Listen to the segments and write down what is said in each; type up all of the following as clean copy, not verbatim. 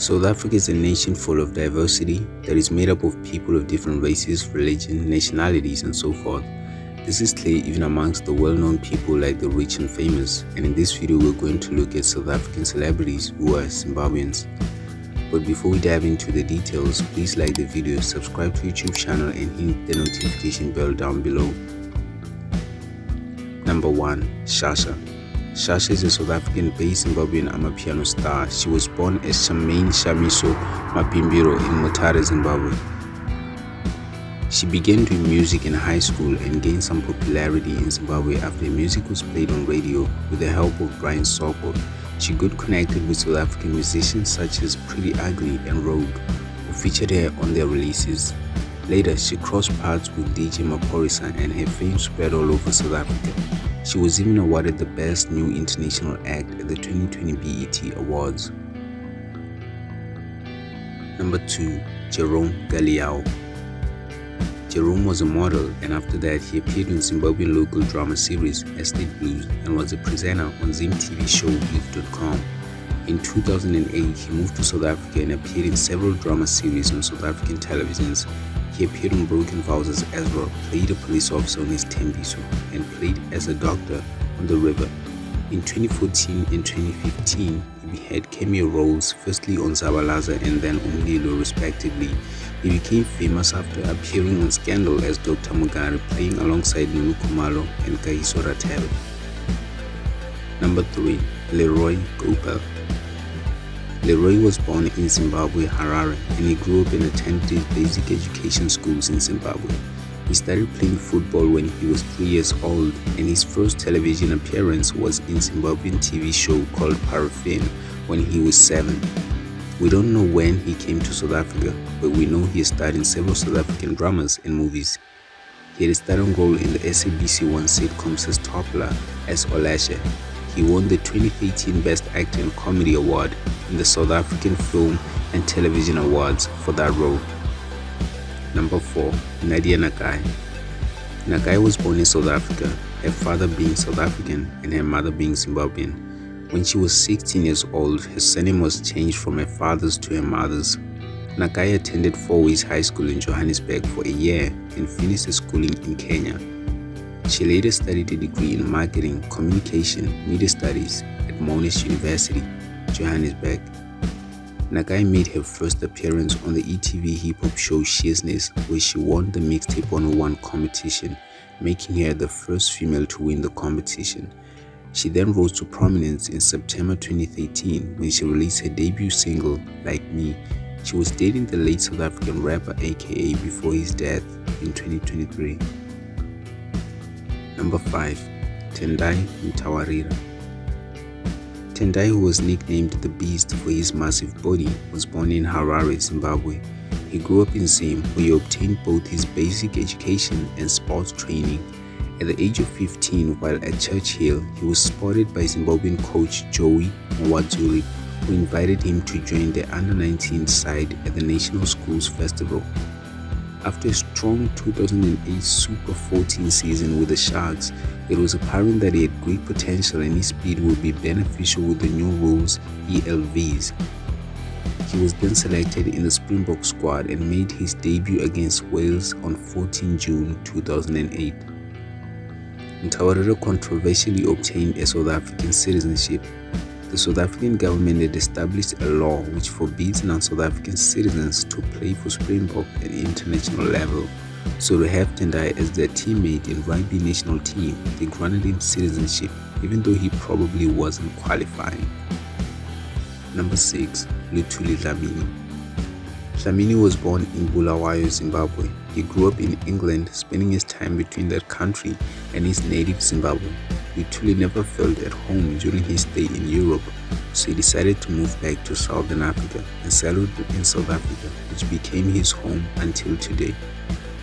South Africa is a nation full of diversity that is made up of people of different races, religion, nationalities, and so forth. This is clear even amongst the well-known people like the rich and famous, and in this video we're going to look at South African celebrities who are Zimbabweans. But before we dive into the details, please like the video, subscribe to YouTube channel and hit the notification bell down below. Number 1. Sha Sha. Sha Sha is a South African-based Zimbabwean amapiano star. She was born as Charmaine Shamiso Mapimbiro in Mutare, Zimbabwe. She began doing music in high school and gained some popularity in Zimbabwe after music was played on radio with the help of Brian Soko. She got connected with South African musicians such as Pretty Ugly and Rogue, who featured her on their releases. Later, she crossed paths with DJ Maphorisa and her fame spread all over South Africa. She was even awarded the Best New International Act at the 2020 BET Awards. Number 2. Jerome Galeão. Jerome was a model, and after that he appeared in Zimbabwean local drama series Estate Blues and was a presenter on Zim TV show Youth.com. In 2008, he moved to South Africa and appeared in several drama series on South African televisions. He appeared on Broken Vows as Ezra, played a police officer on his Thembi Seete, and played as a doctor on The River. In 2014 and 2015, he had cameo roles, firstly on Zabalaza and then Umlilo respectively. He became famous after appearing on Scandal as Dr. Mugari, playing alongside Nunu Khumalo and Kagiso Rathebe. Number 3. Leroy Gopal. Leroy was born in Zimbabwe, Harare, and he grew up and attended basic education schools in Zimbabwe. He started playing football when he was 3 years old, and his first television appearance was in Zimbabwean TV show called Paraffin when he was 7. We don't know when he came to South Africa, but we know he starred in several South African dramas and movies. He had a starring role in the SABC 1 sitcom Toppler as Olashe. He won the 2018 Best Actor in Comedy Award in the South African Film and Television Awards for that role. Number 4. Nadia Nakai. Nakai was born in South Africa, her father being South African and her mother being Zimbabwean. When she was 16 years old, her surname was changed from her father's to her mother's. Nakai attended Fourways High School in Johannesburg for a year and finished her schooling in Kenya. She later studied a degree in marketing, communication, media studies at Monash University, Johannesburg. Nakai made her first appearance on the ETV hip-hop show Shizness, where she won the Mixtape 101 competition, making her the first female to win the competition. She then rose to prominence in September 2013 when she released her debut single, Like Me. She was dating the late South African rapper aka before his death in 2023. Number 5. Tendai Mtawarira. Tendai, who was nicknamed the Beast for his massive body, was born in Harare, Zimbabwe. He grew up in Zim, where he obtained both his basic education and sports training. At the age of 15, while at Churchill, he was spotted by Zimbabwean coach Joey Mwadzuri, who invited him to join the under-19 side at the National Schools Festival. After a strong 2008 Super 14 season with the Sharks, it was apparent that he had great potential and his speed would be beneficial with the new rules ELVs. He was then selected in the Springbok squad and made his debut against Wales on 14 June 2008. Mtawarira controversially obtained a South African citizenship. The South African government had established a law which forbids non-South African citizens to play for Springbok at the international level. So to have Tendai as their teammate in rugby national team, they granted him citizenship, even though he probably wasn't qualifying. Number 6. Luthuli Dlamini. Dlamini was born in Bulawayo, Zimbabwe. He grew up in England, spending his time between that country and his native Zimbabwe. Luthuli never felt at home during his stay in Europe, so he decided to move back to Southern Africa and settled in South Africa, which became his home until today.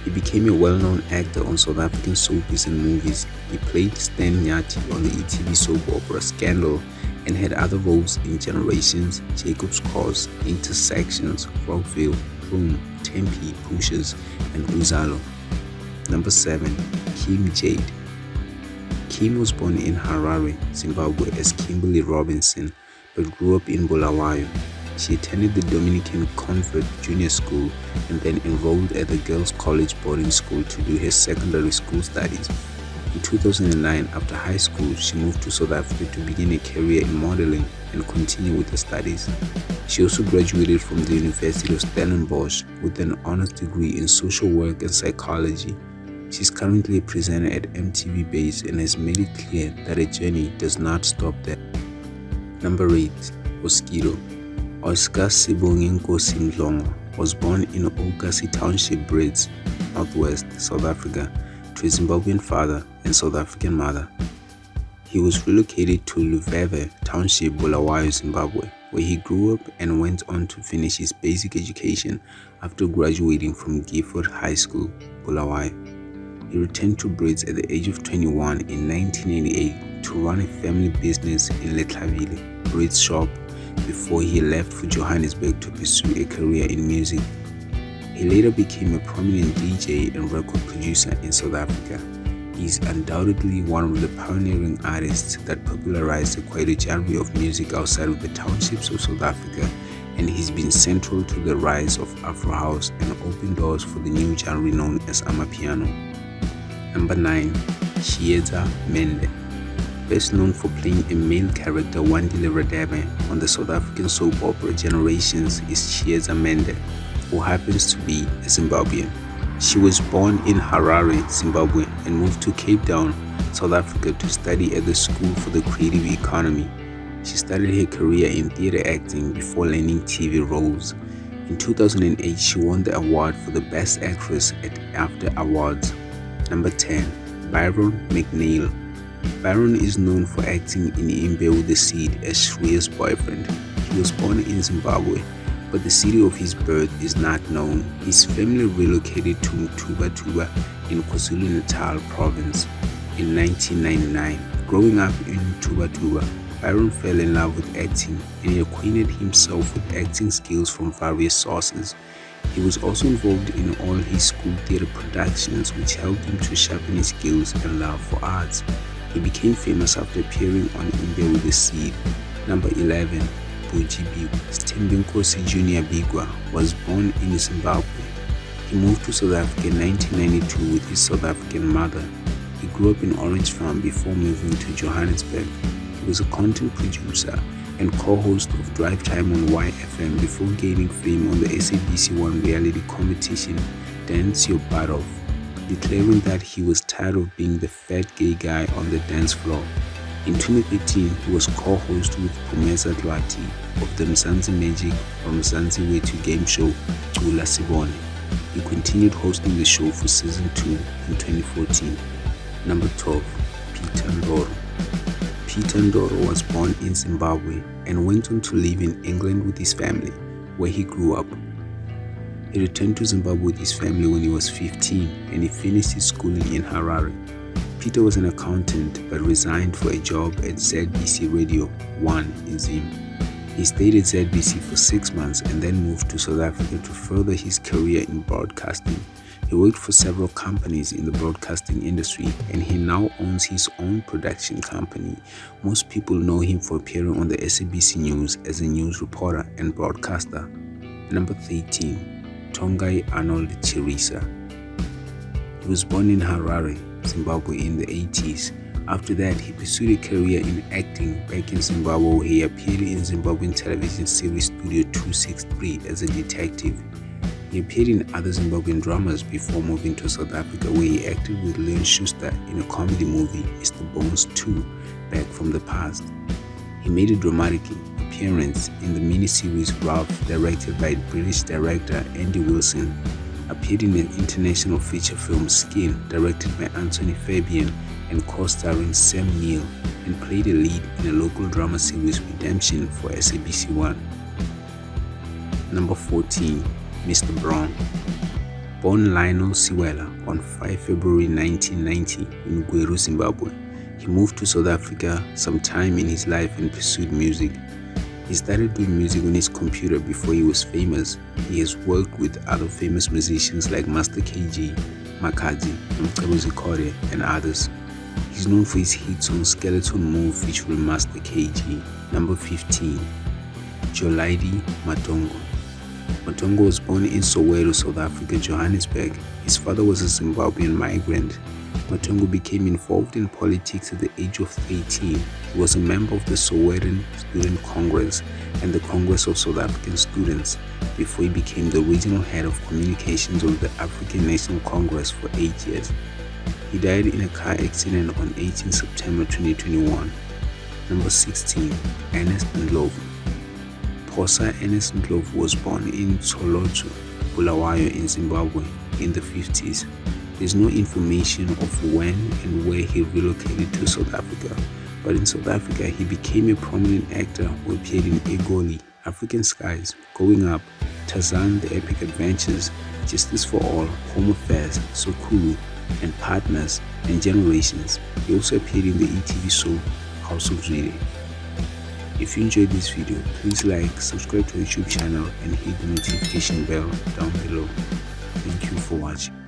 He became a well-known actor on South African soapies and movies. He played Stan Nyati on the ETV soap opera Scandal and had other roles in Generations, Jacob's Cause, Intersections, Rockville, Room, Tempe, Pushes, and Uzalo. Number 7. Kim Jayde. Kim was born in Harare, Zimbabwe as Kimberly Robinson, but grew up in Bulawayo. she attended the Dominican Convert Junior School and then enrolled at the Girls College boarding school to do her secondary school studies. In 2009, after high school, she moved to South Africa to begin a career in modeling and continue with her studies. She also graduated from the University of Stellenbosch with an honors degree in social work and psychology. She's currently a presenter at MTV Base and has made it clear that her journey does not stop there. Number 8. Oskido. Oscar Sibonginkosi Ndlovu was born in Okasi Township, Brits, Northwest South Africa, to a Zimbabwean father and South African mother. He was relocated to Luveve Township, Bulawayo, Zimbabwe, where he grew up and went on to finish his basic education after graduating from Gifford High School, Bulawayo. He returned to Brits at the age of 21 in 1988 to run a family business in Letlaville, Brits shop, before he left for Johannesburg to pursue a career in music. He later became a prominent DJ and record producer in South Africa. He is undoubtedly one of the pioneering artists that popularized the Kwaito genre of music outside of the townships of South Africa, and he's been central to the rise of Afro House and opened doors for the new genre known as Amapiano. Number 9. Shiela Mncube. Best known for playing a male character Wandile Radebe on the South African soap opera Generations is Shiela Mncube, who happens to be a Zimbabwean. She was born in Harare, Zimbabwe, and moved to Cape Town, South Africa to study at the School for the Creative Economy. She started her career in theater acting before landing TV roles. In 2008, she won the award for the Best Actress at AFTA Awards. Number 10. Byron McNeil. Byron is known for acting in Thembi Seete as Shreya's boyfriend. He was born in Zimbabwe, but the city of his birth is not known. His family relocated to Mtuba in KwaZulu-Natal province in 1999. Growing up in Mtuba, Byron fell in love with acting and he acquainted himself with acting skills from various sources. He was also involved in all his school theater productions, which helped him to sharpen his skills and love for arts. He became famous after appearing on Thembi Seete. Number 11. Pujibu Timing Junior Bigwa was born in Zimbabwe. He moved to South Africa in 1992 with his South African mother. He grew up in Orange Farm before moving to Johannesburg. He was a content producer and co-host of Drive Time on YFM before gaining fame on the SABC1 reality competition Dance Your Butt Off, declaring that he was tired of being the fat gay guy on the dance floor. In 2013, he was co-host with Phumeza Dlwati of the Mzansi Magic or Mzansi Wethu game show Cula Sibone. He continued hosting the show for season 2 in 2014. Number 12. Ndoro. Ndoro was born in Zimbabwe and went on to live in England with his family, where he grew up. He returned to Zimbabwe with his family when he was 15 and he finished his schooling in Harare. Peter was an accountant but resigned for a job at ZBC Radio 1 in Zim. He stayed at ZBC for 6 months and then moved to South Africa to further his career in broadcasting. He worked for several companies in the broadcasting industry and he now owns his own production company. Most people know him for appearing on the SABC News as a news reporter and broadcaster. Number 13. Tongai Chirisa. He was born in Harare, Zimbabwe in the 80s. After that, he pursued a career in acting back in Zimbabwe where he appeared in Zimbabwean television series Studio 263 as a detective. He appeared in other Zimbabwean dramas before moving to South Africa where he acted with Leon Schuster in a comedy movie Mr. Bones 2, Back from the Past. He made a dramatic appearance in the miniseries Ralph, directed by British director Andy Wilson, appeared in an international feature film Skin, directed by Anthony Fabian and co-starring Sam Neill, and played a lead in a local drama series Redemption for SABC1. Number 14. Mr. Brown. Born Lionel Siwela on 5 February 1990 in Gweru, Zimbabwe, he moved to South Africa sometime in his life and pursued music. He started doing music on his computer before he was famous. He has worked with other famous musicians like Master KG, Makazi, Mcebo Kore, and others. He's known for his hit song Skeleton Move featuring Master KG. Number 15. Jayde Matongo. Matongo was born in Soweto, South Africa, Johannesburg. His father was a Zimbabwean migrant. Matongo became involved in politics at the age of 13. He was a member of the Sowetan Student Congress and the Congress of South African Students before he became the regional head of communications of the African National Congress for 8 years. He died in a car accident on 18 September 2021. Number 16. Ernest Ndlovu. Xhosa Ernest Ndlovu was born in Tsolotso, Bulawayo in Zimbabwe in the 50s. There is no information of when and where he relocated to South Africa, but in South Africa he became a prominent actor who appeared in Egoli, African Skies, Going Up, Tarzan the Epic Adventures, Justice for All, Home Affairs, Sokulu, and Partners and Generations. He also appeared in the ETV show House of Jayde. If you enjoyed this video, please like, subscribe to our YouTube channel and hit the notification bell down below. Thank you for watching.